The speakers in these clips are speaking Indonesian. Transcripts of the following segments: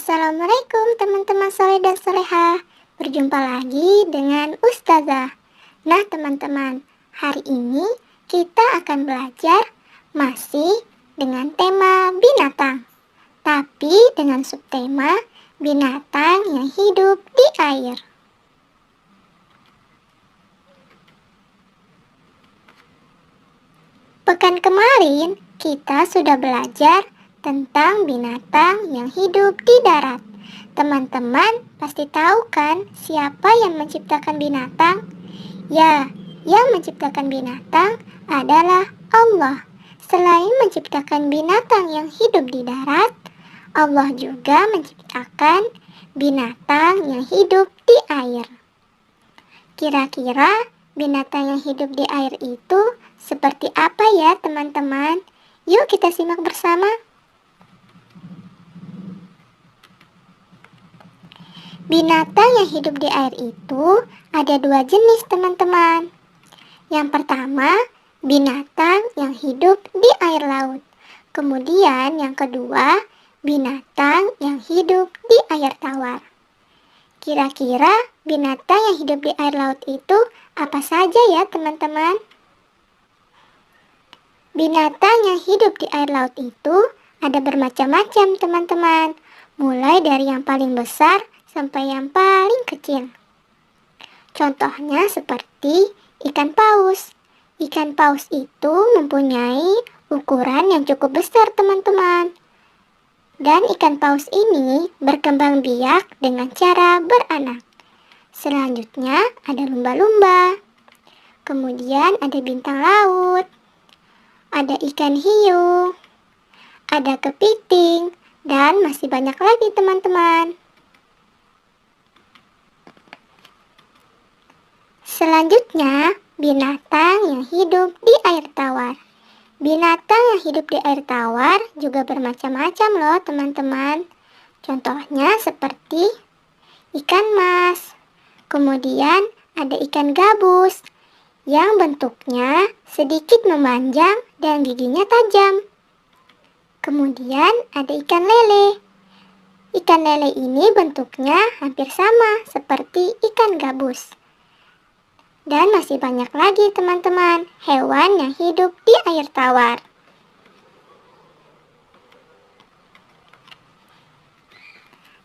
Assalamualaikum teman-teman soleh dan soleha. Berjumpa lagi dengan Ustazah. Nah teman-teman, hari ini kita akan belajar masih dengan tema binatang, tapi dengan subtema binatang yang hidup di air. Pekan kemarin kita sudah belajar tentang binatang yang hidup di darat. Teman-teman pasti tahu kan siapa yang menciptakan binatang? Ya, yang menciptakan binatang adalah Allah. Selain menciptakan binatang yang hidup di darat, Allah juga menciptakan binatang yang hidup di air. Kira-kira binatang yang hidup di air itu seperti apa ya teman-teman? Yuk kita simak bersama. Binatang yang hidup di air itu ada dua jenis teman-teman. Yang pertama, binatang yang hidup di air laut. Kemudian yang kedua, binatang yang hidup di air tawar. Kira-kira binatang yang hidup di air laut itu apa saja ya teman-teman? Binatang yang hidup di air laut itu ada bermacam-macam teman-teman. Mulai dari yang paling besar sampai yang paling kecil. Contohnya seperti ikan paus. Ikan paus itu mempunyai ukuran yang cukup besar teman-teman. Dan ikan paus ini berkembang biak dengan cara beranak. Selanjutnya ada lumba-lumba. Kemudian ada bintang laut. Ada ikan hiu. Ada kepiting. Dan masih banyak lagi teman-teman. Selanjutnya, binatang yang hidup di air tawar. Binatang yang hidup di air tawar juga bermacam-macam loh teman-teman. Contohnya seperti ikan mas. Kemudian ada ikan gabus yang bentuknya sedikit memanjang dan giginya tajam. Kemudian ada ikan lele. Ikan lele ini bentuknya hampir sama seperti ikan gabus. Dan masih banyak lagi teman-teman hewan yang hidup di air tawar.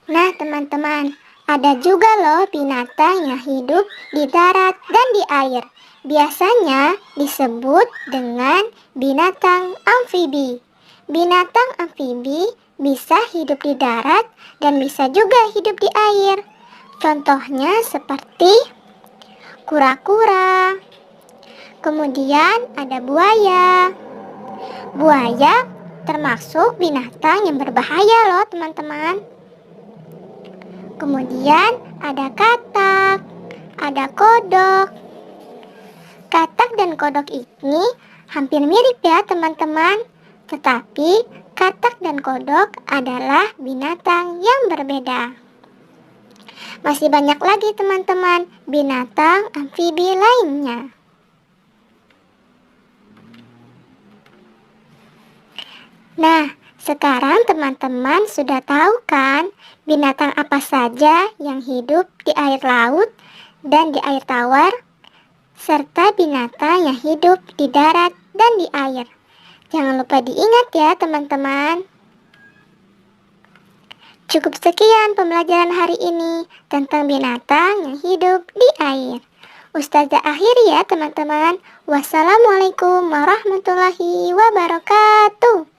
Nah teman-teman, ada juga loh binatang yang hidup di darat dan di air. Biasanya disebut dengan binatang amfibi. Binatang amfibi bisa hidup di darat dan bisa juga hidup di air. Contohnya seperti kura-kura. Kemudian ada buaya. Buaya termasuk binatang yang berbahaya loh teman-teman. Kemudian ada katak, ada kodok. Katak dan kodok ini hampir mirip ya teman-teman. Tetapi katak dan kodok adalah binatang yang berbeda. Masih banyak lagi teman-teman binatang amfibi lainnya. Nah, sekarang teman-teman sudah tahu kan binatang apa saja yang hidup di air laut dan di air tawar, serta binatang yang hidup di darat dan di air. Jangan lupa diingat ya teman-teman. Cukup sekian pembelajaran hari ini tentang binatang yang hidup di air. Ustazah akhiri ya teman-teman. Wassalamualaikum warahmatullahi wabarakatuh.